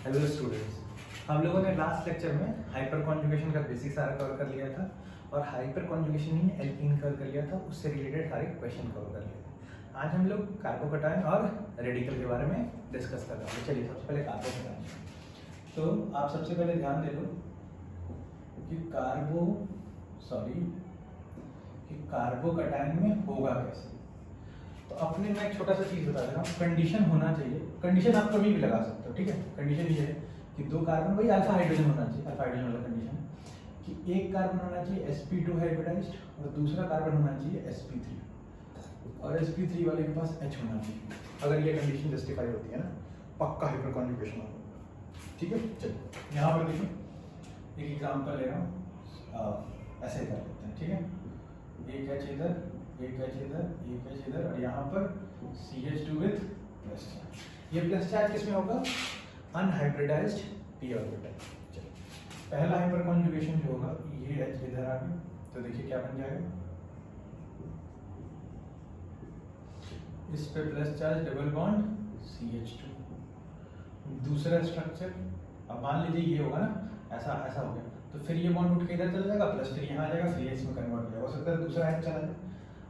Hello students, हम लोगों ने लास्ट लेक्चर में हाइपर कॉन्जुगेशन का बेसिक सारा कवर कर लिया था और हाइपर कॉन्जुगेशन ही एल्कीन कवर कर लिया था, उससे रिलेटेड सारे क्वेश्चन कवर कर लिए थे। आज हम लोग कार्बोकटायन और रेडिकल के बारे में डिस्कस कर रहे हैं। चलिए सबसे पहले कार्बोकटायन। तो आप सबसे पहले ध्यान दे लो कि कार्बोकटायन में होगा कैसे। तो अपने मैं एक छोटा सा चीज बता दे रहा हूँ, कंडीशन होना चाहिए। कंडीशन आप कभी भी लगा सकते हो, ठीक है। कंडीशन ये है कि दो कार्बन, वही अल्फा हाइड्रोजन होना चाहिए, अल्फा हाइड्रोजन वाला कंडीशन कि एक कार्बन होना चाहिए sp2 हाइब्रिडाइज्ड और दूसरा कार्बन होना चाहिए sp3 और sp3 वाले के पास H होना चाहिए। अगर ये कंडीशन जस्टिफाई होती है ना, पक्का हाइपर कॉन्जुगेशन होगा, ठीक है। चलिए यहाँ पर देखिए, एक एग्जांपल ले रहा हूँ, ऐसे कर लेते हैं, ठीक है। एक H इधर, एक H इधर, एक H इधर और यहाँ पर CH2 विद प्लस चार्ज। ये प्लस चार्ज किसमें होगा? Unhybridised p orbital. चलिए पहला हाइपर कॉन्जुगेशन जो होगा, ये H इधर आ गया, तो देखिए क्या बन जाएगा, इस पे plus charge double bond CH2। दूसरा स्ट्रक्चर, अब मान लीजिए ये होगा ना, ऐसा ऐसा हो गया, तो फिर ये बॉन्ड उठ के इधर चला जाएगा, प्लस फिर यहाँ आ जाएगा, फिर H में कन्वर्ट हो जाएगा। हो सकता है दूसरा H चला जाए,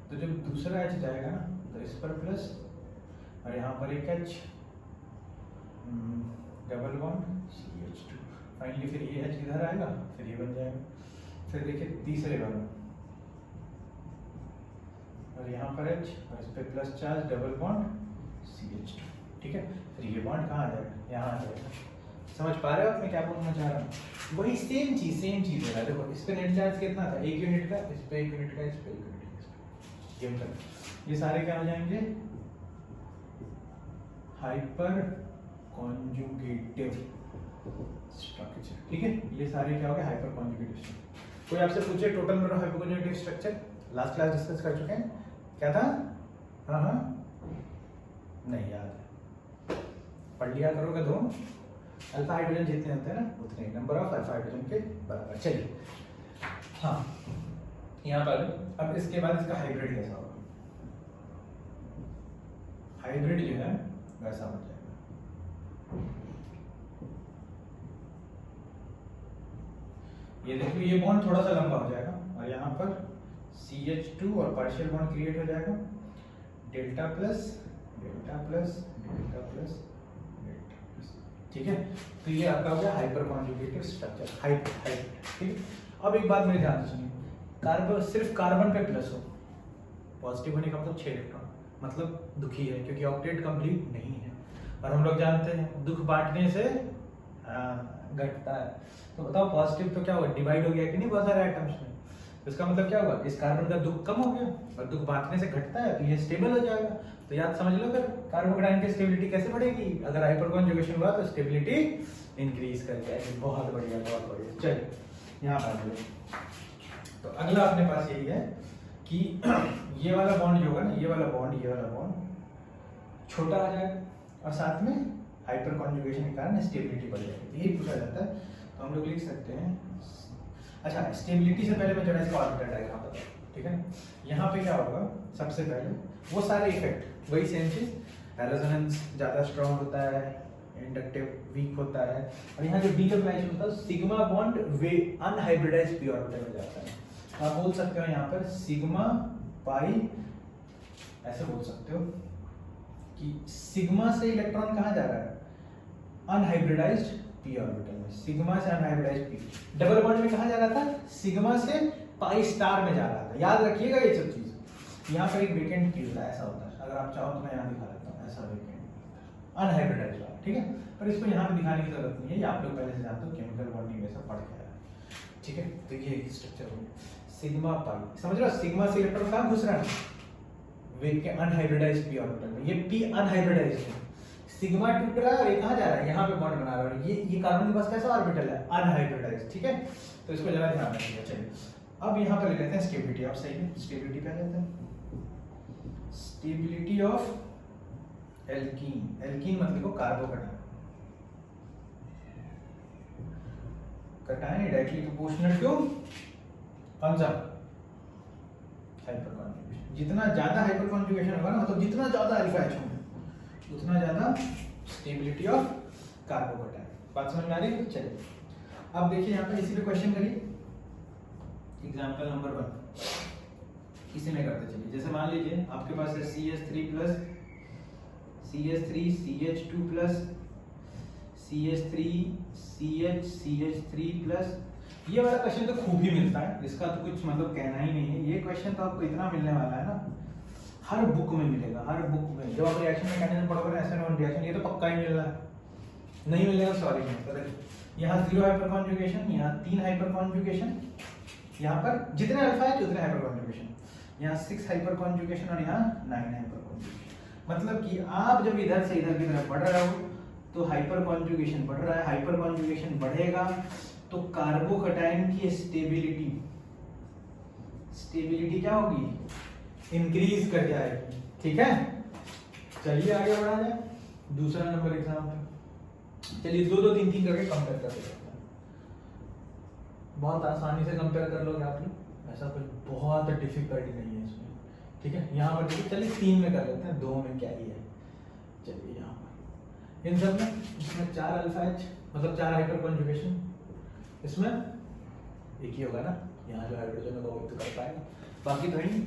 तो जब दूसरा H जाएगा ना, तो इस पर प्लस और यहाँ पर एक H double bond CH2। Finally फिर ये H इधर आएगा, फिर ये बन जाएगा। फिर देखिए तीसरे बार और यहाँ पर H और इस पर plus charge double bond CH2, ठीक है। फिर ये बॉन्ड कहाँ आ जाएगा? यहाँ आ जाएगा। समझ पा रहे हो आप मैं क्या बोलना चाह रहा हूँ? वही सेम चीज है। देखो इस पे नेट चार्ज कितना था? 1 यूनिट का, इस पे 1 यूनिट का, इस पे 1 यूनिट का, इस पे ये मतलब ये सारे क्या हो जाएंगे? हाइपर कॉन्जुगेटिव स्ट्रक्चर, ठीक है। ये सारे क्या हो गए? Hyper conjugative structure. कोई आपसे पूछे total number of hyper conjugative structure, last class discuss कर चुके हैं, क्या था? हाँ नहीं याद है, पढ़ लिया करोगे। दो अल्फा हाइड्रोजन जितने होते हैं ना, उतने नंबर ऑफ अल्फा हाइड्रोजन के बराबर। चलिए हाँ, यहाँ पर अब इसके बाद इसका हाइब्रिड कैसा होगा? हाइब्रिड जो है वैसा बन जाएगा। ये देखो, ये बॉन्ड थोड़ा सा लंबा हो जाएगा और यहाँ पर CH2 और पार्शियल बॉन्ड क्रिएट हो जाएगा, delta plus delta plus delta plus delta plus, ठीक है। तो ये आपका हो गया हाइपर कॉन्जुगेटिव स्ट्रक्चर, हाइब्रिड, ठीक है। अब एक बात मेरे ध्यान से सुनिए, कार्बन सिर्फ कार्बन पे प्लस हो, पॉजिटिव होने का मतलब 6 इलेक्ट्रॉन, मतलब दुखी है, क्योंकि ऑक्टेट कंप्लीट नहीं है। और हम लोग जानते हैं दुख बांटने से घटता है। तो बताओ पॉजिटिव तो क्या हुआ? डिवाइड हो गया कि नहीं बहुत सारे आइटम्स में। तो इसका मतलब क्या हुआ? इस कार्बन का दुख कम हो गया और दुख बांटने से घटता है, तो ये स्टेबल हो जाएगा। तो याद समझ लो, फिर कार्बोकटायन की स्टेबिलिटी कैसे बढ़ेगी? अगर हाइपर कॉन्जुगेशन हुआ तो स्टेबिलिटी इंक्रीज कर जाएगी। बहुत बढ़िया, बहुत बढ़िया। चलिए यहाँ पर तो अगला अपने पास यही है कि ये वाला बॉन्ड जो होगा ना, ये वाला बॉन्ड छोटा आ जाएगा और साथ में हाइपर कॉन्जुगेशन के कारण स्टेबिलिटी बढ़ जाएगी। यही पूछा जाता है। तो हम लोग लिख सकते हैं, अच्छा स्टेबिलिटी से पहले मैं जरा इसका ऑर्बिटल डायग्राम बताऊं, ठीक है। यहाँ पे क्या होगा? सबसे पहले वो सारे इफेक्ट वही सेम चीज, रेजोनेंस ज्यादा स्ट्रांग होता है, इंडक्टिव वीक होता है, और यहाँ जो डीकम्पाइलेशन होता है, सिग्मा बॉन्ड वे अनहाइब्रिडाइज्ड p ऑर्बिटल में जाता है। आप बोल सकते हो यहाँ पर सिग्मा पाई, ऐसे बोल सकते हो कि सिग्मा से इलेक्ट्रॉन कहाँ जा रहा है? अनहाइब्रिडाइज्ड p ऑर्बिटल में। सिग्मा से अनहाइब्रिडाइज्ड p, डबल बॉन्ड में कहाँ जा रहा था? सिग्मा से पाई स्टार में जा रहा था। याद रखिएगा ये सब चीज। यहाँ पर एक वेकेंट q होता है, ऐसा होता है। अगर आप चाहो तो मैं यहाँ दिखा देता हूँ, ऐसा वेकेंट अनहाइब्रिडाइज्ड वाला, ठीक है। पर इसको यहाँ पे दिखाने की जरूरत नहीं है, ये आप लोग पहले से जानते हो, केमिकल बॉन्डिंग में सब पढ़ के आया है, ठीक है। तो ये स्ट्रक्चर हो गया सिग्मा पाई, समझ रहे हो? सिग्मा से इलेक्ट्रॉन कहाँ घुस रहा है? वेकेंट अनहाइब्रिडाइज्ड p ऑर्बिटल में। ये p अनहाइब्रिडाइज्ड है, सिग्मा टूट रहा है और ये कहाँ जा रहा है? यहाँ पे बॉन्ड बना रहा है। ये कार्बन के पास कैसा ऑर्बिटल है? अनहाइब्रिडाइज्ड, ठीक है। तो इसको जरा ध्यान रखिएगा। चलिए अब यहाँ पर ले लेते हैं स्टेबिलिटी। आप सही है, स्टेबिलिटी पे लेते हैं, स्टेबिलिटी ऑफ एल्कीन। एल्कीन मतलब को carbocation, cation directly proportional to कौन सा? Hyperconjugation. जितना ज्यादा हाइपर कॉन्जुगेशन होगा ना, मतलब जितना ज्यादा अल्फा H होगा उतना ज्यादा स्टेबिलिटी ऑफ कार्बोकटायन। बात समझ में आ रही है? चलिए अब देखिए यहाँ पे इसी पे क्वेश्चन करिए। एग्जाम्पल नंबर 1 इसी में करते चलिए। जैसे मान लीजिए आपके पास है CH3 plus CH3 CH2 plus CH3 CH3 plus. ये वाला क्वेश्चन तो खूब ही मिलता है, इसका तो कुछ मतलब कहना ही नहीं है। ये क्वेश्चन तो आपको इतना मिलने वाला है ना, हर बुक में मिलेगा, हर बुक में। जब आप रिएक्शन मैकेनिज्म पढ़ोगे ऐसे नॉन रिएक्शन, ये तो पक्का ही मिल रहा है, नहीं मिलेगा सॉरी नहीं। यहाँ 0 हाइपर कॉन्जुगेशन, यहाँ 3 हाइपर कॉन्जुगेशन, यहाँ पर जितने अल्फा है उतने हाइपर कॉन्जुगेशन, यहाँ 6 हाइपर कॉन्जुगेशन और यहाँ 9 हाइपर कॉन्जुगेशन। मतलब कि आप जब इधर से इधर की तरफ बढ़ रहे हो तो हाइपर कॉन्जुगेशन बढ़ रहा है, हाइपर कॉन्जुगेशन बढ़ेगा तो कार्बोकैटायन की स्टेबिलिटी क्या होगी? इंक्रीज कर जाएगी। ठीक है, चलिए आगे बढ़ा जाए। दूसरा नंबर एग्जाम्पल, चलिए 2 3 3 करके कंपेयर कर लेते हैं। बहुत आसानी से कंपेयर कर लोगे आप लोग, ऐसा कुछ बहुत डिफिकल्टी नहीं है इसमें। ठीक है, यहाँ पर देखिए, चलिए 3 में कर लेते हैं, 2 में क्या ही है। चलिए यहाँ पर इन सब में, इसमें 4 अल्फा एच मतलब 4 हाइपर कॉन्जुगेशन, इसमें एक ही होगा ना, यहाँ जो हाइड्रोजन होगा वो तो कर पाएगा, बाकी तो नहीं।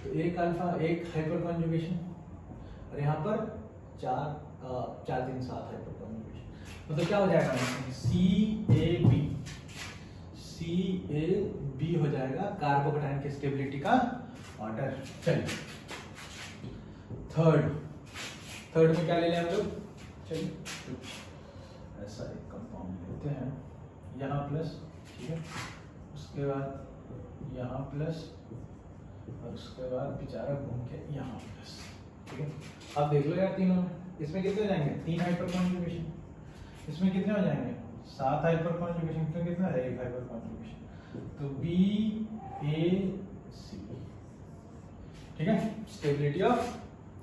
तो 1 अल्फा 1 हाइपर कॉन्जुगेशन और यहाँ पर 4 3 7 हाइपर कॉन्जुगेशन। मतलब क्या हो जाएगा? CAB हो जाएगा कार्बोकैटायन की स्टेबिलिटी का ऑर्डर। चलिए थर्ड में क्या ले लें हम लोग? चलिए ऐसा एक कंपाउंड लेते हैं, यहाँ प्लस, ठीक है, उसके बाद यहाँ प्लस और उसके बाद बेचारा घूम के यहाँ प्लस। ठीक है, अब देख लो यार तीनों में, इसमें कितने हो जाएंगे? 3 हाइपर कॉन्जुगेशन, इसमें कितने हो जाएंगे? 7 हाइपर कॉन्जुगेशन, तो कितना है? 1 हाइपर कॉन्जुगेशन, तो BAC। ठीक है, स्टेबिलिटी ऑफ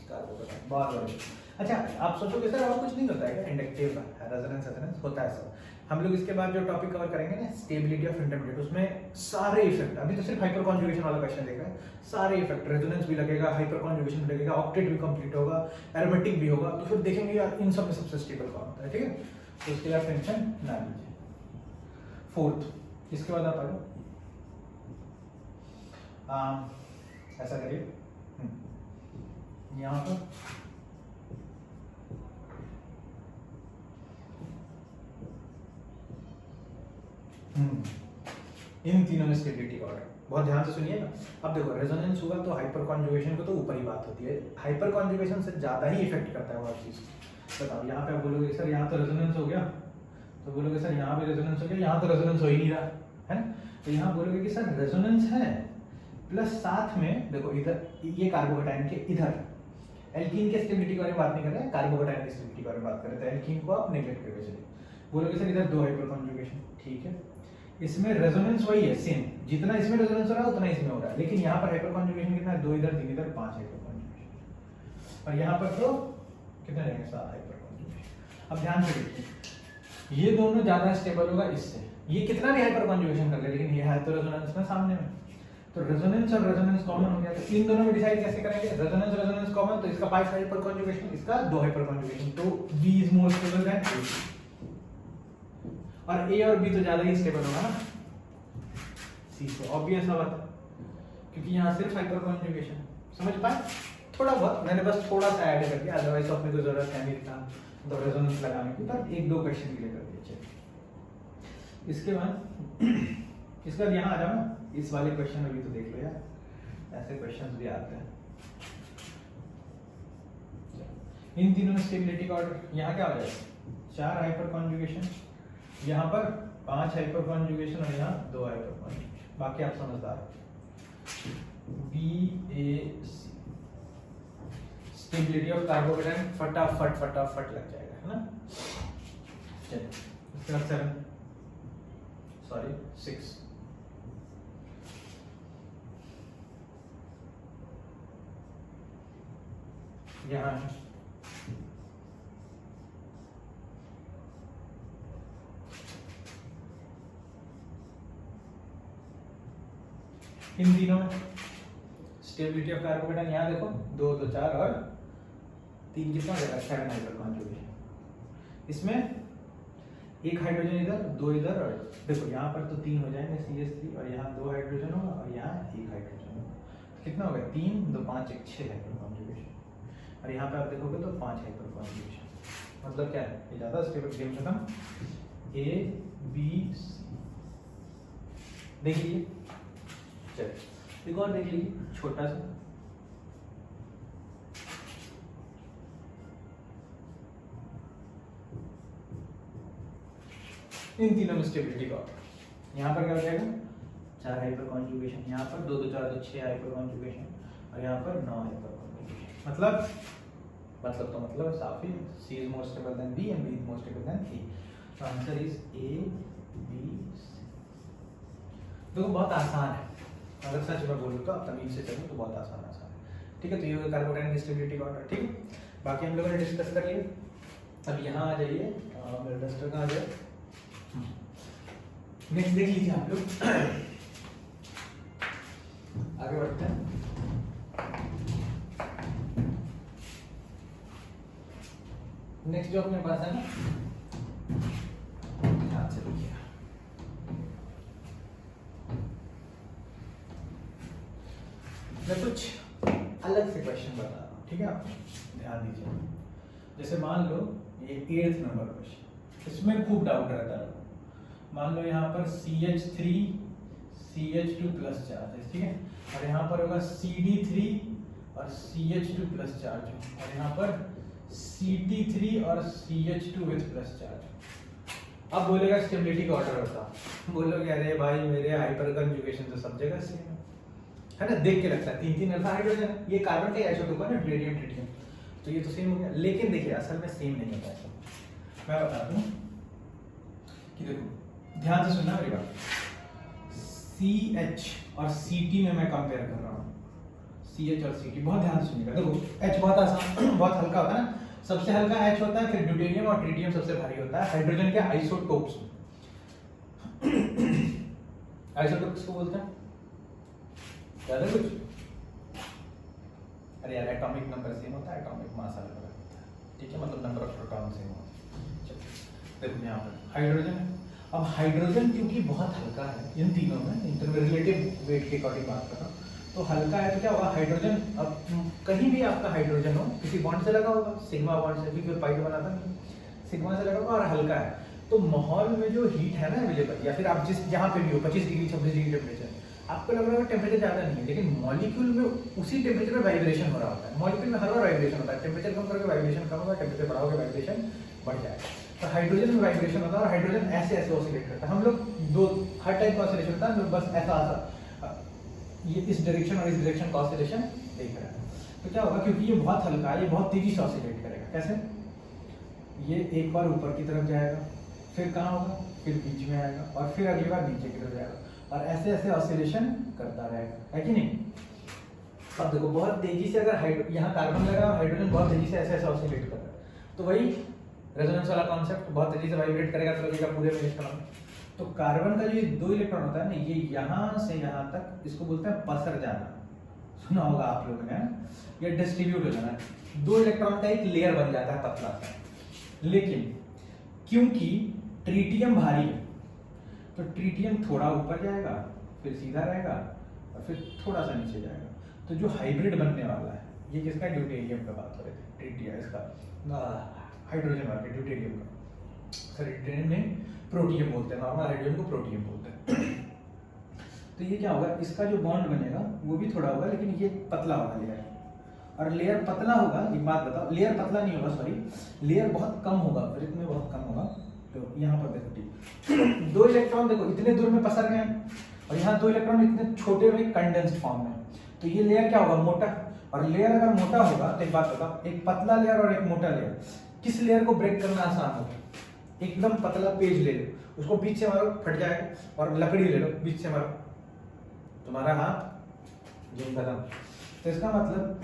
कार्बोकैटायन। बहुत बढ़िया। अच्छा, आप सोचोगे सर और कुछ नहीं होता है क्या? इंडक्टिव रेजोनेंस होता है सब। हम लोग इसके बाद जो टॉपिक कवर करेंगे ना, स्टेबिलिटी ऑफ इंटरमीडिएट, उसमें सारे इफेक्ट, अभी तो सिर्फ हाइपर कॉन्जुगेशन वाला क्वेश्चन देख रहे हैं, सारे इफेक्ट, रेजोनेंस भी लगेगा, हाइपर कॉन्जुगेशन भी लगेगा, ऑक्टेट भी कंप्लीट होगा, एरोमेटिक भी होगा, तो फिर देखेंगे यार इन सब में सबसे स्टेबल कौन होता है। ठीक है, तो उसके लिए आप टेंशन ना लीजिए। 4th, इसके बाद आप आ जाओ, ऐसा करिए, यहाँ पर इन तीनों में स्टेबिलिटी का ऑर्डर बहुत ध्यान से सुनिएगा। अब देखो, रेजोनेंस हुआ तो हाइपर कॉन्जुगेशन को तो ऊपर ही बात होती है, हाइपर कॉन्जुगेशन से ज्यादा ही इफेक्ट करता है वो चीज। बताओ, यहाँ पे आप बोलोगे सर यहाँ तो रेजोनेंस हो गया, तो बोलोगे सर यहाँ भी रेजोनेंस हो गया, यहाँ तो रेजोनेंस हो ही नहीं रहा है ना, तो यहाँ बोलोगे कि सर रेजोनेंस है प्लस साथ में देखो इधर ये कार्बोकैटायन के इधर, एल्कीन के स्टेबिलिटी के बारे में बात नहीं कर रहे हैं, कार्बोकैटायन की स्टेबिलिटी के बारे में बात कर रहे हैं, तो एल्कीन को आप नेगलेक्ट करके चलिए। बोलोगे सर इधर 2 हाइपर कॉन्जुगेशन, ठीक है, इसमें रेजोनेंस वही है सेम, जितना इसमें रेजोनेंस हो रहा है उतना इसमें हो रहा है, लेकिन यहाँ पर हाइपर कॉन्जुगेशन कितना है? 2 इधर 3 इधर 5 हाइपर कॉन्जुगेशन, और यहाँ पर तो कितने रहेंगे? 7 हाइपर कॉन्जुगेशन। अब ध्यान से देखिए, ये दोनों ज्यादा स्टेबल होगा इससे, ये कितना भी हाइपर कॉन्जुगेशन कर ले, लेकिन ये है तो रेजोनेंस में सामने में, तो रेजोनेंस और रेजोनेंस कॉमन हो गया, तो इन दोनों में डिसाइड कैसे करेंगे? रेजोनेंस कॉमन, तो इसका 5 हाइपर कॉन्जुगेशन, इसका 2 हाइपर कॉन्जुगेशन, तो B is more stable then A, और A और B तो ज्यादा ही स्टेबल होगा ना C से, ऑब्वियस बात है, क्योंकि यहाँ सिर्फ हाइपर कॉन्जुगेशन। समझ पाए? थोड़ा बहुत मैंने बस थोड़ा सा ऐड कर दिया, अदरवाइज अपने को जरूरत है नहीं इतना तो रेजोनेंस लगाने की, पर 1-2 क्वेश्चन के लिए कर दिए। चलिए इसके बाद यहाँ आ जाओ ना, इस वाले क्वेश्चन में भी तो देख लो यार, ऐसे क्वेश्चंस भी आते हैं। इन तीनों में स्टेबिलिटी का ऑर्डर यहाँ क्या हो जाएगा? 4 हाइपर कॉन्जुगेशन, यहाँ पर 5 हाइपर कॉन्जुगेशन और यहाँ 2 हाइपर कॉन्जुगेशन, बाकी आप समझदार। BAC स्टेबिलिटी ऑफ कार्बोकैटायन फटाफट लग जाएगा, है ना। चलिए उसके बाद 6 यहाँ है, इन तीनों स्टेबिलिटी ऑफ कार्बोकैटायन, यहाँ देखो 2 तो 4 और 3 कितना हो जाएगा? 7 हाइपर कॉन्जुगेशन। इसमें एक हाइड्रोजन इधर, दो इधर, और देखो यहाँ पर तो 3 हो जाएंगे CH3, और यहाँ 2 हाइड्रोजन होगा और यहाँ 1 हाइड्रोजन होगा। कितना हो गया? 3 2 5 1 6 हाइड्रोजन कॉन्जुगेशन, और यहाँ पे आप देखोगे तो 5 हाइड्रोजन कॉन्जुगेशन। मतलब क्या है? ये ज़्यादा स्टेबल गेम खत्म। A B C देख लीजिए, चलिए एक और देख लीजिए छोटा सा। इन तीनों में स्टेबिलिटी का यहाँ पर क्या हो जाएगा? 4 हाइपर कॉन्जुगेशन, यहाँ पर 2 2 4 2 6 हाइपर कॉन्जुगेशन, और यहाँ पर 9 हाइपर कॉन्जुगेशन। मतलब साफ ही C is more stable than B and B is more stable than C. So answer is A B C. देखो बहुत आसान है, अगर सच में बोलूँ तो आप तमीज से चलो तो बहुत आसान है। ठीक है, तो ये कार्बोडायनामिक स्टेबिलिटी का ऑर्डर। ठीक है, बाकी हम लोगों ने डिस्कस कर लिया। अब यहाँ आ जाइए, मेरा डस्टर कहाँ आ जाए, नेक्स्ट देख लीजिए आप लोग। आगे बढ़ते हैं। नेक्स्ट जो अपने पास है ना, ध्यान से देखिए, मैं कुछ अलग से क्वेश्चन बता रहा हूँ। ठीक है, आप ध्यान दीजिए। जैसे मान लो ये 8th नंबर क्वेश्चन, इसमें खूब डाउट रहता है। मान लो यहाँ पर CH3 CH2 प्लस चार्ज है, ठीक है, और यहाँ पर होगा CD3 और CH2 प्लस चार्ज, और यहाँ पर CT3 और CH2 विथ प्लस चार्ज। अब बोलेगा स्टेबिलिटी का ऑर्डर होता, बोलोगे अरे भाई मेरे हाइपर कंजुगेशन तो सब जगह सेम है ना, देख के लगता है 3 अल्फा हाइड्रोजन, ये कार्बन का आइसोटोप है ना, ट्रिटियम ट्रिटियम, तो ये तो सेम हो गया। लेकिन देखिए असल में सेम नहीं होता है। मैं बता दूं कि देखो ध्यान से सुनना मेरी बात, CH और CT में मैं कंपेयर कर रहा हूँ, CH और CT, बहुत ध्यान से सुनिएगा। देखो H बहुत आसान बहुत हल्का होता है ना, सबसे हल्का H होता है, फिर ड्यूटेरियम और ट्रिटियम सबसे भारी होता है हाइड्रोजन के आइसोटोप्स। आइसोटोप्स को बोलते हैं याद है कुछ? अरे यार एटॉमिक नंबर सेम होता है, एटॉमिक मास अलग अलग होता है। ठीक है, मतलब नंबर ऑफ प्रोटॉन सेम होता है। देखो यहाँ पर हाइड्रोजन है। अब हाइड्रोजन क्योंकि बहुत हल्का है, इन तीनों में रिलेटिव वेट के अकॉर्डिंग बात कर रहा हूँ, तो हल्का है तो क्या होगा, हाइड्रोजन अब कहीं भी आपका हाइड्रोजन हो किसी बॉन्ड से लगा होगा, सिग्मा बॉन्ड से, क्योंकि पाई बनाता नहीं, सिग्मा से लगा होगा और हल्का है, तो माहौल में जो हीट है ना अवेलेबल, या फिर आप जिस जहाँ पे भी हो 25 डिग्री 26 डिग्री टेम्परेचर, आपको लग रहा है टेम्परेचर ज़्यादा नहीं है, लेकिन मॉलिक्यूल में उसी टेम्परेचर में वाइब्रेशन हो रहा होता है। मॉलिक्यूल में हर बार वाइब्रेशन होता है, टेम्परेचर कम करोगे वाइब्रेशन कम होगा, टेम्परेचर बढ़ाओगे वाइब्रेशन बढ़ जाएगा। तो हाइड्रोजन में वाइब्रेशन होता है और हाइड्रोजन ऐसे ऐसे ऑसिलेट करता है। हम लोग दो हर टाइप का ऑसिलेशन होता है, हम लोग बस ऐसा ये इस डायरेक्शन और इस डायरेक्शन का ऑसिलेशन देख रहा है। तो क्या होगा, क्योंकि ये बहुत हल्का है, ये बहुत तेजी से ऑसिलेट करेगा। कैसे? ये एक बार ऊपर की तरफ जाएगा, फिर कहाँ होगा, फिर बीच में आएगा, और फिर अगली बार नीचे की तरफ जाएगा, और ऐसे ऐसे ऑसिलेशन करता रहेगा, है कि नहीं? अब देखो बहुत तेजी से अगर यहाँ कार्बन लगा और हाइड्रोजन बहुत तेजी से ऐसे ऐसे ऑसिलेट कर रहा है, तो वही रेजोनेंस वाला कॉन्सेप्ट, बहुत तेजी से वाइब्रेट करेगा तो लगेगा पूरे में इलेक्ट्रॉन। तो कार्बन का जो 2 इलेक्ट्रॉन होता है ना, ये यहाँ से यहाँ तक, इसको बोलते हैं पसर जाना, सुना होगा आप लोगों ने, या डिस्ट्रीब्यूट हो जाना। 2 इलेक्ट्रॉन का एक लेयर बन जाता है पतला सा, लेकिन क्योंकि ट्रिटियम भारी है तो ट्रिटियम थोड़ा ऊपर जाएगा, फिर सीधा रहेगा, और फिर थोड़ा सा नीचे जाएगा। तो जो हाइब्रिड बनने वाला है, ये किसका, ड्यूटेरियम का बात हो रही थी, ट्रिटियम इसका हाइड्रोजन वाले ड्यूटेरियम का, सॉरी ड्यूटेरियम नहीं प्रोटियम बोलते हैं, नॉर्मल हाइड्रोजन को प्रोटियम बोलते हैं। तो ये क्या होगा, इसका जो बॉन्ड बनेगा वो भी थोड़ा होगा, लेकिन ये पतला होगा लेयर, और लेयर पतला होगा। एक बात बताओ, लेयर पतला नहीं होगा, सॉरी लेयर बहुत कम होगा, ब्रिक में बहुत कम होगा। तो यहाँ पर देखो ठीक 2 इलेक्ट्रॉन देखो इतने दूर में पसर गए, और यहाँ 2 इलेक्ट्रॉन इतने छोटे में कंडेंस्ड फॉर्म में, तो ये लेयर क्या होगा, मोटा। और लेयर अगर मोटा होगा तो एक बात बताओ, एक पतला लेयर और एक मोटा लेयर, किस लेयर को ब्रेक करना आसान होगा? एकदम पतला पेज ले लो, उसको बीच से मारो फट जाएगा, और लकड़ी ले लो बीच से मारो, तुम्हारा हाथ जिम खत्म। तो इसका मतलब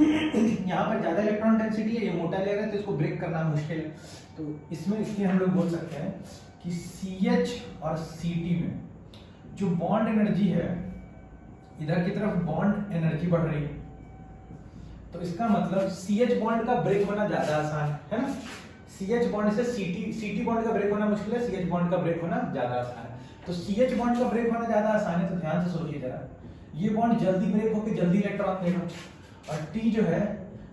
यहाँ पर ज्यादा इलेक्ट्रॉन डेंसिटी है, ये मोटा लेयर है, तो इसको ब्रेक करना मुश्किल है। तो इसमें इसलिए हम लोग बोल सकते हैं कि CH और CT में जो बॉन्ड एनर्जी है, इधर की तरफ बॉन्ड एनर्जी बढ़ रही है, तो इसका मतलब CH बॉन्ड का ब्रेक होना ज्यादा आसान है ना। CH बॉन्ड से CT बॉन्ड का ब्रेक होना मुश्किल है, CH बॉन्ड का ब्रेक होना ज्यादा आसान है। तो CH बॉन्ड का ब्रेक होना ज्यादा आसान है, तो ध्यान से सोचिए जरा, ये बॉन्ड जल्दी ब्रेक होकर जल्दी इलेक्ट्रॉन देगा, और T जो है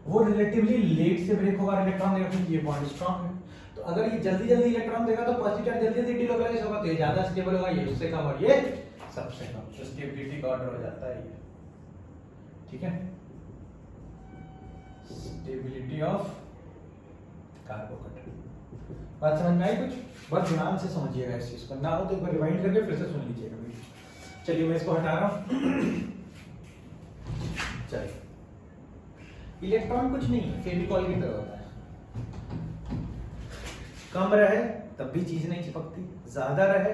वो रिलेटिवली लेट से ब्रेक होगा इलेक्ट्रॉन देगा, क्योंकि ये बॉन्ड स्ट्रांग है। तो अगर ये जल्दी जल्दी इलेक्ट्रॉन देगा तो पॉजिटिव चार्ज जल्दी जल्दी डिलोकलाइज होगा, तो ये ज्यादा स्टेबल होगा, ये उससे कम और ये सबसे कम, तो स्टेबिलिटी का ऑर्डर हो जाता है ये, ठीक है। स्टेबिलिटी ऑफ कार्बोकैटायन, बात समझ में आई कुछ? बहुत ध्यान से समझिएगा इस चीज को, ना हो तो एक बार रिवाइंड करके फिर से सुन लीजिएगा। चलिए मैं इसको हटा रहा हूं। चलिए, इलेक्ट्रॉन कुछ नहीं है, फेविकॉल की तरह होता है, कम रहे तब भी चीज नहीं चिपकती, ज्यादा रहे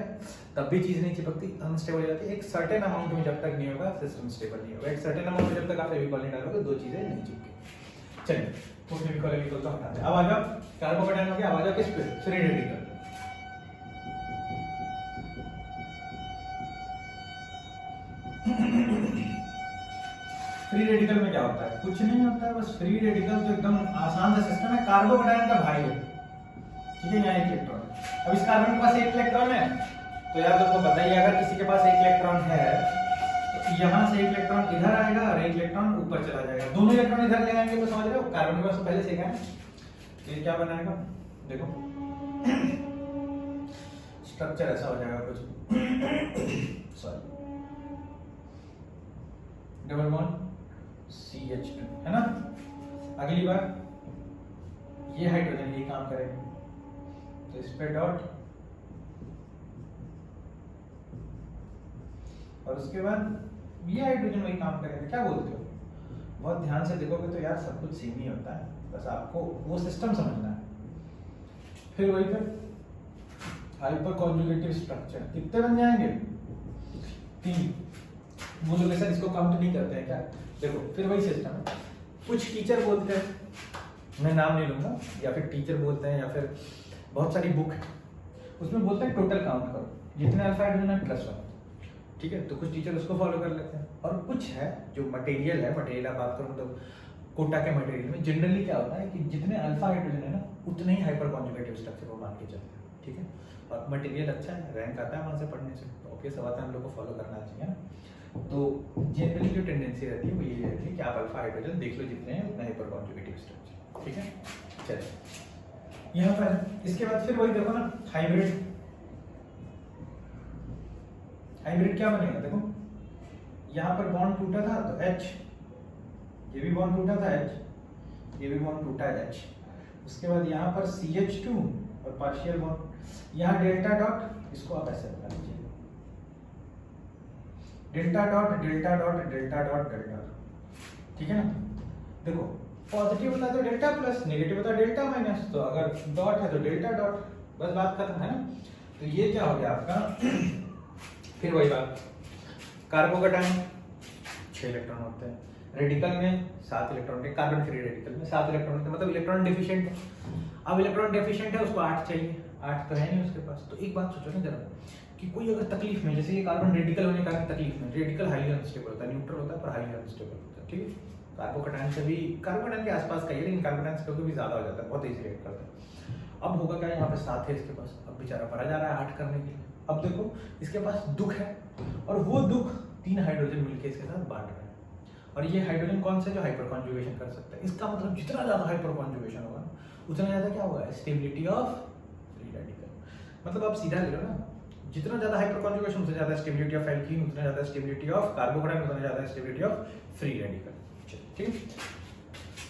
तब भी चीज नहीं चिपकती, अनस्टेबल हो जाती है। एक सर्टेन अमाउंट में जब तक नहीं होगा सिस्टम स्टेबल नहीं होगा, एक सर्टेन अमाउंट में जब तक आप फेविकॉल नहीं डालोगे दो चीजें नहीं चिपकेंगी। चलिए तो फेविकॉल तो हटाते हैं। अब आ जाओ कार्बोकैटायन हो गया, अब आ जाओ किस पे? Free radical. फ्री रेडिकल में क्या होता है? कुछ नहीं होता है, बस फ्री रेडिकल तो एकदम आसान सा सिस्टम है, कार्बोकैटायन का भाई है, ठीक है, यहाँ एक इलेक्ट्रॉन। अब इस कार्बन के पास एक इलेक्ट्रॉन है, तो यार तुमको बताइए अगर किसी के पास एक इलेक्ट्रॉन है तो यहाँ से एक इलेक्ट्रॉन इधर आएगा और एक इलेक्ट्रॉन ऊपर चला जाएगा, दोनों इलेक्ट्रॉन इधर ले आएंगे, तो समझ रहे हो कार्बन के पास पहले से क्या है, तो ये क्या बनाएगा, देखो स्ट्रक्चर ऐसा हो जाएगा कुछ, सॉरी, डबल बॉन्ड CH2 है ना। अगली बार ये हाइड्रोजन ये काम करेगा, तो इस पे डॉट, और उसके बाद ये हाइड्रोजन वही काम करेगा। क्या बोलते हो? बहुत ध्यान से देखोगे तो यार सब कुछ सेम ही होता है, बस आपको वो सिस्टम समझना है। फिर वही पे हाइपर कॉन्जुगेटिव स्ट्रक्चर कितने बन जाएंगे? 3। वो लोग ऐसा इसको काउंट नहीं करते हैं क्या? देखो फिर वही सिस्टम है, कुछ टीचर बोलते हैं, मैं नाम नहीं लूंगा, या फिर टीचर बोलते हैं, या फिर बहुत सारी बुक है उसमें बोलते हैं टोटल काउंट करो, जितने अल्फा हाइड्रोजन है +1, ठीक है। तो कुछ टीचर उसको फॉलो कर लेते हैं, और कुछ है जो मटेरियल है, मटेरियल आप बात करो मतलब कोटा के मटेरियल में जनरली क्या होता है कि जितने अल्फा हाइड्रोजन है ना उतने ही हाइपर कॉन्जुगेटिव स्ट्रक्चर को मान के चलते हैं, ठीक है। और मटेरियल अच्छा है, रैंक आता है वहां से पढ़ने से, तो ओके सब आता है, हम लोग को फॉलो करना चाहिए ना। तो जनरली जो टेंडेंसी रहती है वो ये रहती है कि आप अल्फा हाइड्रोजन देख लो जितने हैं उतना हाइपर कॉन्जुगेटिव स्ट्रक्चर, ठीक है। चलिए यहाँ पर इसके बाद फिर वही देखो ना, हाइब्रिड। हाइब्रिड क्या बनेगा? देखो यहाँ पर बॉन्ड टूटा था तो H, ये भी बॉन्ड टूटा था H, ये भी बॉन्ड टूटा है H, उसके बाद यहाँ पर CH2 और पार्शियल बॉन्ड, यहाँ डेल्टा डॉट, इसको आप ऐसे बता लीजिए, delta dot delta dot delta dot delta, ठीक है ना। देखो पॉजिटिव होता है तो डेल्टा प्लस, नेगेटिव होता है डेल्टा माइनस, तो अगर डॉट है तो डेल्टा डॉट, बस बात खत्म है ना। तो ये क्या हो गया आपका फिर वही बात, कार्बोकैटायन 6 इलेक्ट्रॉन होते हैं, रेडिकल में 7 इलेक्ट्रॉन के, कार्बन फ्री रेडिकल में 7 इलेक्ट्रॉन होते हैं, मतलब इलेक्ट्रॉन डेफिशिएंट है। अब इलेक्ट्रॉन डेफिशिएंट है, उसको 8 चाहिए, 8 तो है नहीं उसके पास। तो एक बात सोचो ना जरा कि कोई अगर तकलीफ में, जैसे ये कार्बन रेडिकल होने के कारण तकलीफ में, रेडिकल हाईली अनस्टेबल होता है, न्यूट्रल होता है पर हाईली अनस्टेबल होता है, ठीक है। कार्बोकैटायन से भी, कार्बोकैटायन के आसपास का ही, लेकिन कार्बोकैटायन से कभी भी ज्यादा हो जाता है, बहुत इजी रिएक्ट करता है। अब होगा क्या, यहाँ पे 7 है इसके पास, अब बेचारा परा जा रहा है 8 करने के लिए। अब देखो इसके पास दुख है, और वो दुख 3 हाइड्रोजन मिलके इसके साथ बांट रहे हैं, और ये हाइड्रोजन कौन सा जो हाइपर कॉन्जुगेशन कर सकता है। इसका मतलब जितना ज्यादा हाइपर कॉन्जुगेशन होगा उतना ज्यादा क्या होगा, स्टेबिलिटी ऑफ फ्री रेडिकल। मतलब आप सीधा ले लो ना, जितना ज्यादा हाइपर कॉन्जुगेशन उतना ज्यादा स्टेबिलिटी ऑफ एल्कीन, उतना ज्यादा स्टेबिलिटी ऑफ कार्बोकैटायन, उतना ज्यादा स्टेबिलिटी ऑफ फ्री रेडिकल, ठीक।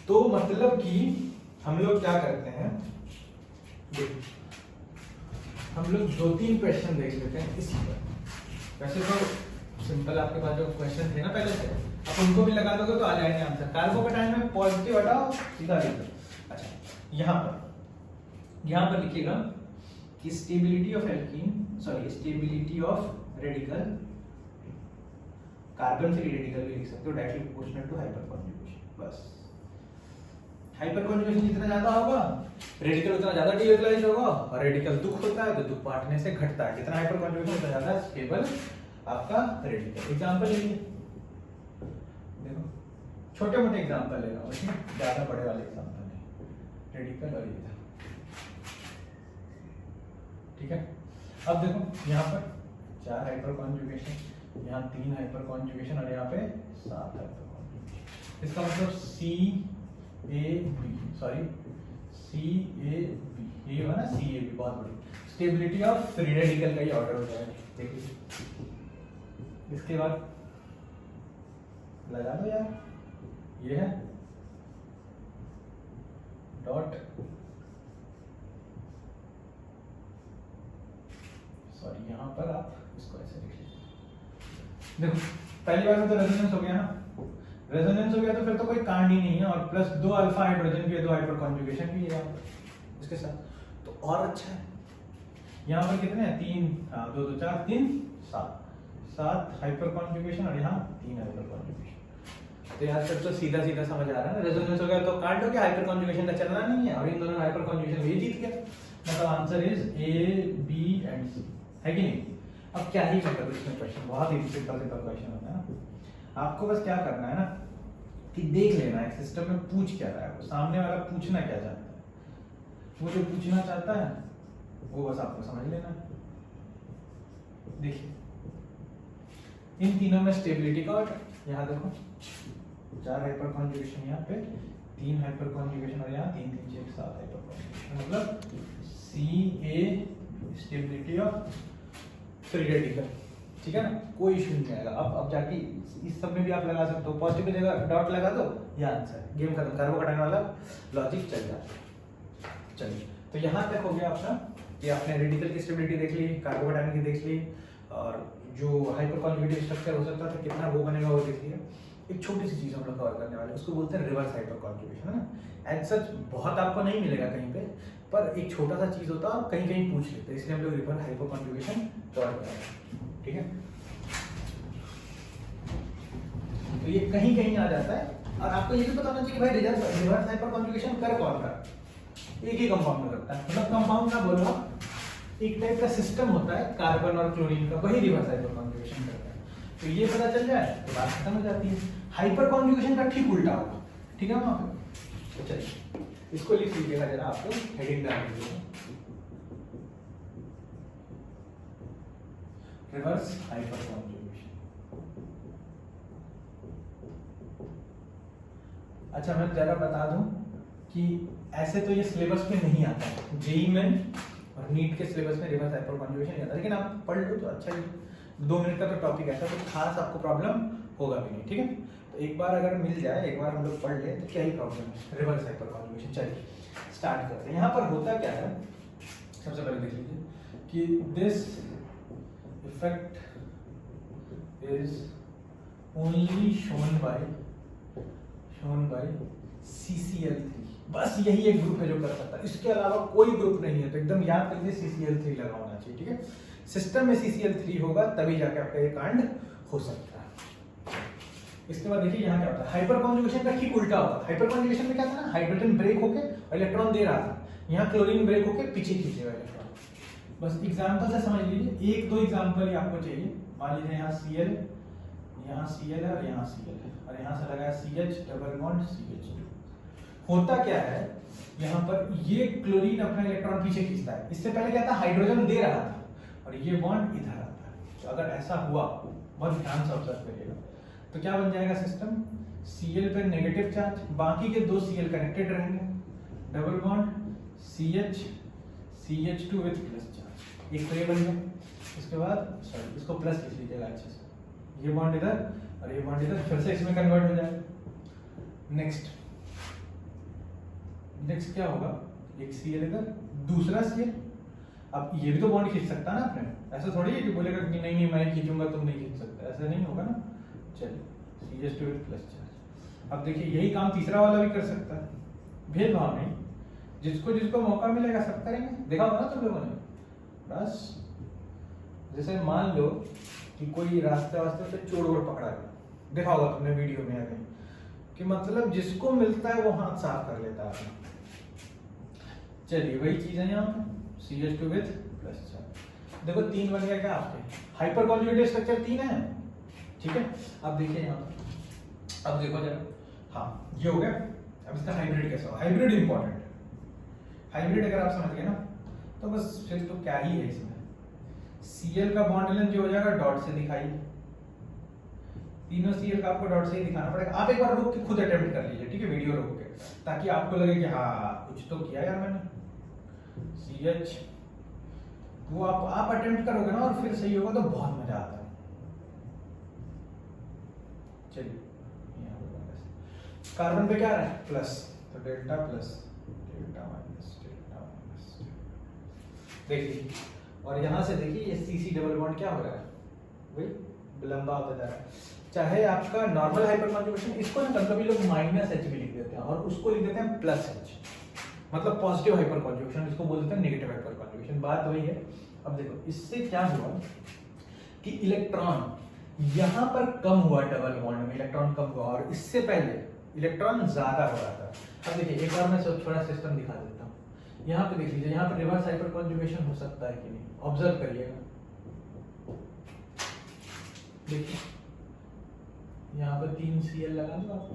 तो मतलब कि हम लोग क्या करते हैं, हम लोग 2-3 क्वेश्चन देख लेते हैं इसी पर। वैसे तो सिंपल आपके पास जो क्वेश्चन थे ना पहले से, आप उनको भी लगा दोगे तो आ जाएंगे आंसर। कार्बोकैटायन में पॉजिटिव हटाओ सीधा लिख दो। अच्छा यहाँ पर लिखिएगा कि stability of alkene, sorry stability of radical, carbon free radical भी लिख सकते हो, directly proportional to hyperconjugation. बस हाइपर कॉन्जुगेशन जितना ज्यादा होगा रेडिकल उतना ज्यादा डीऑक्सिडाइज होगा, और रेडिकल दुख होता है तो दुख बांटने से घटता है, जितना हाइपर कॉन्जुगेशन उतना ज्यादा स्टेबल आपका रेडिकल। एग्जांपल लीजिए, देखो छोटे मोटे एग्जांपल ले रहा हूँ, ज्यादा बड़े वाले एग्जांपल नहीं, रेडिकल और ये ठीक है। अब देखो यहाँ पर 4 हाइपर कॉन्जुगेशन, यहाँ 3 हाइपर कॉन्जुगेशन और यहाँ पे 7 हाइपर कॉन्जुगेशन। इसका मतलब C A B, sorry C A B, ये हुआ ना सी ए बी, बहुत बड़ी स्टेबिलिटी ऑफ फ्री रेडिकल का ये ऑर्डर हो जाएगा। देखिए इसके बाद लगा दो यार, ये है डॉट, सॉरी यहाँ पर आप इसको ऐसे लिख लीजिए। देखो पहली बार में तो रेजोनेंस हो गया ना, रेजोनेंस हो गया तो फिर तो कोई कांड ही नहीं है, और प्लस 2 अल्फा हाइड्रोजन भी है, 2 हाइपर कॉन्जुगेशन भी है यहाँ पर इसके साथ, तो और अच्छा है। यहाँ पर कितने हैं 3, हाँ 2 2 4 3 7 हाइपर कॉन्जुगेशन और यहाँ 3 हाइपर कॉन्जुगेशन। तो यार सब तो सीधा सीधा समझ आ रहा है ना, रेजोनेंस हो गया तो कांड हो गया, हाइपर कॉन्जुगेशन का चलना नहीं है, और इन दोनों हाइपर कॉन्जुगेशन ये जीत गया, मतलब answer is A B and C, है कि नहीं। अब क्या ही कर इसमें क्वेश्चन, बहुत ही सिंपल क्वेश्चन होता है ना, आपको बस क्या करना है ना कि देख लेना है सिस्टम में पूछ क्या रहा है, वो सामने वाला पूछना क्या चाहता है, वो जो पूछना चाहता है वो बस आपको समझ लेना है। देखिए इन तीनों में स्टेबिलिटी का ऑर्डर, यहाँ देखो 4 हाइपर कॉन्जुगेशन, यहाँ पे 3 हाइपर कॉन्जुगेशन और यहाँ 3 3 6 7 हाइपर कॉन्जुगेशन, मतलब C A stability of free radical, ठीक है ना, कोई इशू नहीं आएगा। अब जाके इस सब में भी आप लगा सकते हो, पॉजिटिव की जगह डॉट लगा दो, ये आंसर, गेम खत्म, कार्बोकैटायन वाला लॉजिक चल जाता है। चलिए तो यहाँ तक हो गया अपना कि आपने रेडिकल की स्टेबिलिटी देख ली, कार्बोकैटायन की देख ली, और जो हाइपर कॉन्जुगेटिव स्ट्रक्चर हो सकता था कितना वो बनेगा वो देख लिया। एक छोटी सी चीज हम लोग कवर करने वाले, उसको बोलते हैं रिवर्स हाइपर कॉन्जुगेशन, है ना। एज सच बहुत आपको नहीं मिलेगा कहीं पे, पर एक छोटा सा चीज होता है और कहीं कहीं पूछ लेते हैं, इसलिए हम लोग रिवर्स हाइपर कॉन्जुगेशन कवर करेंगे, ठीक है। तो ये कहीं कहीं आ जाता है, और आपको ये भी पता होना चाहिए कि भाई रिवर्स हाइपर कॉन्जुगेशन कर कौन रहा है, एक ही कंपाउंड में करता है, मतलब कंपाउंड ना बोलो, एक टाइप का सिस्टम होता है कार्बन और क्लोरीन का, वही रिवर्स हाइपर कॉन्जुगेशन करता है। तो ये पता चल जाए तो बात खत्म हो जाती है। हाइपर कॉन्जुगेशन का ठीक उल्टा होगा, ठीक है वहां पे। तो चलिए इसको लिख लीजिएगा जरा, आपको हेडिंग डाल दीजिएगा, रिवर्स हाइपर कॉन्जुगेशन। अच्छा मैं जरा बता दूं कि ऐसे तो ये सिलेबस में नहीं आता है, जेईई में और नीट के सिलेबस में रिवर्स हाइपर कॉन्जुगेशन नहीं आता, लेकिन आप पढ़ लो तो अच्छा है, 2 मिनट का तो टॉपिक ऐसा, तो खास आपको प्रॉब्लम होगा भी नहीं, ठीक है। तो एक बार अगर मिल जाए, एक बार हम लोग पढ़ ले तो क्या ही प्रॉब्लम है, रिवर्स हाइपर कॉन्जुगेशन। चलिए स्टार्ट करते हैं। यहाँ पर होता क्या है, सबसे पहले देख लीजिए कि this effect is only shown by CCl3, बस यही एक ग्रुप है जो कर सकता है, इसके अलावा कोई ग्रुप नहीं है, तो एकदम याद कर लीजिए CCl3 लगा होना चाहिए, ठीक है। सिस्टम में CCl3 होगा तभी जाके आपका ये कांड हो सकता है। इसके बाद देखिए यहाँ क्या होता है, हाइपर कॉन्जुगेशन का ठीक उल्टा होता है। हाइपर कॉन्जुगेशन में क्या था ना, हाइड्रोजन ब्रेक होके इलेक्ट्रॉन दे रहा था, यहाँ क्लोरीन ब्रेक होके पीछे खींचेगा इलेक्ट्रॉन। बस एग्जांपल से समझ लीजिए, 1-2 एग्जांपल ही आपको चाहिए। मान लीजिए यहाँ Cl, यहाँ Cl है और यहाँ Cl है, और यहाँ से लगाया CH डबल बॉन्ड CH2। होता क्या है यहाँ पर, ये क्लोरीन अपना इलेक्ट्रॉन पीछे खींचता है, इससे पहले क्या था, हाइड्रोजन दे रहा था और ये बॉन्ड इधर आता है। तो अगर ऐसा हुआ, बहुत ध्यान से ऑब्जर्व करिएगा, तो क्या बन जाएगा सिस्टम, Cl पे नेगेटिव चार्ज, बाकी के 2 Cl कनेक्टेड रहेंगे, double bond CH CH2 with plus charge, एक तो ये बन गया। इसके बाद सॉरी इसको प्लस लिख लीजिएगा अच्छे से, ये बॉन्ड इधर और ये बॉन्ड इधर, फिर से इसमें कन्वर्ट हो जाएगा। नेक्स्ट क्या होगा, एक Cl इधर, दूसरा Cl, अब ये भी तो बॉन्ड खींच सकता है ना अपने, ऐसा थोड़ी है कि बोलेगा कि नहीं नहीं मैं खींचूंगा तुम नहीं खींच सकते, ऐसा नहीं होगा ना। चलिए CH2 विद प्लस चार्ज। अब देखिए यही काम तीसरा वाला भी कर सकता है, भेदभाव नहीं, जिसको जिसको मौका मिलेगा सब करेंगे। देखा होगा ना तुम लोगों ने, बस जैसे मान लो कि कोई रास्ते वास्ते से चोर वोर पकड़ा गया, देखा होगा तुमने वीडियो में आगे, कि मतलब जिसको मिलता है वो हाथ साफ कर लेता है। चलिए वही चीज है यहाँ पे, CH2 विद प्लस चार्ज। देखो 3 बन गया क्या आपके, हाइपर कॉन्जुगेटिव स्ट्रक्चर 3 है, ठीक है। अब देखिए यहाँ पर, अब देखो जरा, हाँ ये हो गया। अब इसका हाइब्रिड कैसा हो, हाइब्रिड इंपॉर्टेंट, हाइब्रिड अगर आप समझ गए ना, तो बस फिर तो क्या ही है इसमें, Cl का बॉन्ड लेंथ जो हो जाएगा डॉट से दिखाइए, तीनों Cl का आपको डॉट से ही दिखाना पड़ेगा। आप एक बार रुक के खुद अटेम्प्ट कर लीजिए, ठीक है, वीडियो रोक के, ताकि आपको लगे कि हाँ कुछ तो किया यार मैंने। CH वो आप अटेम्प्ट करोगे ना और फिर सही होगा तो बहुत मजा आता है। चलिए कार्बन पे क्या आ रहा है प्लस, तो delta plus delta minus delta minus, देखिए और यहाँ से देखिए ये CC डबल बॉन्ड क्या हो रहा है, वही लंबा होता जा रहा है। चाहे आपका नॉर्मल हाइपर कॉन्जुगेशन, इसको ना कभी लोग माइनस H भी लिख देते हैं और उसको लिख देते हैं प्लस H, मतलब पॉजिटिव हाइपर कॉन्जुगेशन, इसको बोल देते हैं नेगेटिव हाइपर कॉन्जुगेशन। बात वही है। अब देखो इससे क्या हुआ कि इलेक्ट्रॉन यहाँ पर कम हुआ, डबल बॉन्ड में इलेक्ट्रॉन कम हुआ और इससे पहले इलेक्ट्रॉन ज्यादा हो रहा था। अब देखिए एक बार मैं सब थोड़ा सिस्टम दिखा देता हूँ। यहाँ पे देख लीजिए, यहाँ पे रिवर्स हाइपर कॉन्जुगेशन हो सकता है कि नहीं, ऑब्जर्व करिएगा। देखिए यहाँ पर 3 Cl लगा दो आप,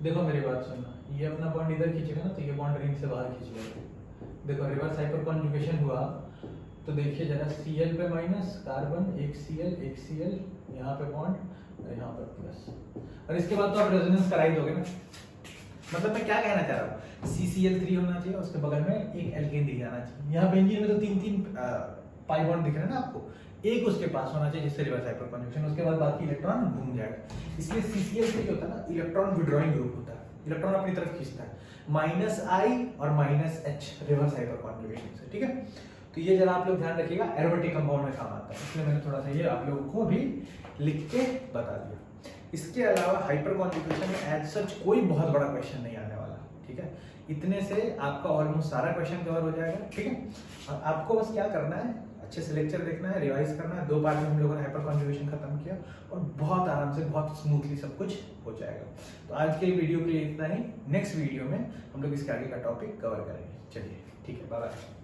देखो मेरी बात सुनना, ये अपना बॉन्ड इधर खींचेगा ना तो ये बॉन्ड रिंग से बाहर खींच लेगा। देखो रिवर्स हाइपर कॉन्जुगेशन हुआ तो देखिए जरा Cl पे माइनस कार्बन, एक Cl यहाँ पे बॉन्ड और यहाँ पर प्लस, और इसके बाद तो आप रेजोनेंस करा ही दोगे ना। मतलब मैं क्या कहना चाह रहा हूँ, CCl3 होना चाहिए, उसके बगल में एक एल्केन दिख जाना चाहिए। यहाँ बेंजीन में तो 3 पाई बॉन्ड दिख रहे हैं ना आपको, एक उसके पास होना चाहिए जिससे रिवर्स हाइपर कॉन्जुगेशन, उसके बाद बाकी इलेक्ट्रॉन घूम जाएगा। इसलिए CCl3 होता है ना, इलेक्ट्रॉन विड्रॉइंग ग्रुप होता है, इलेक्ट्रॉन अपनी तरफ खींचता है, -I और -H रिवर्स हाइपर कॉन्जुगेशन से, ठीक है। तो ये जरा आप लोग ध्यान रखिएगा, एरोमेटिक कंपाउंड में काम आता है, इसलिए मैंने थोड़ा सा ये आप लोगों को भी लिख के बता दिया। इसके अलावा हाइपर कॉन्जुगेशन में एज सच कोई बहुत बड़ा क्वेश्चन नहीं आने वाला, ठीक है। इतने से आपका ऑलमोस्ट सारा क्वेश्चन कवर हो जाएगा, ठीक है। और आपको बस क्या करना है, अच्छे से लेक्चर देखना है, रिवाइज करना है। 2 पार्ट में हम लोगों ने हाइपर कॉन्जुगेशन खत्म किया और बहुत आराम से, बहुत स्मूथली सब कुछ हो जाएगा। तो आज के वीडियो के लिए इतना ही, नेक्स्ट वीडियो में हम लोग इसके आगे का टॉपिक कवर करेंगे। चलिए ठीक है, बाय बाय।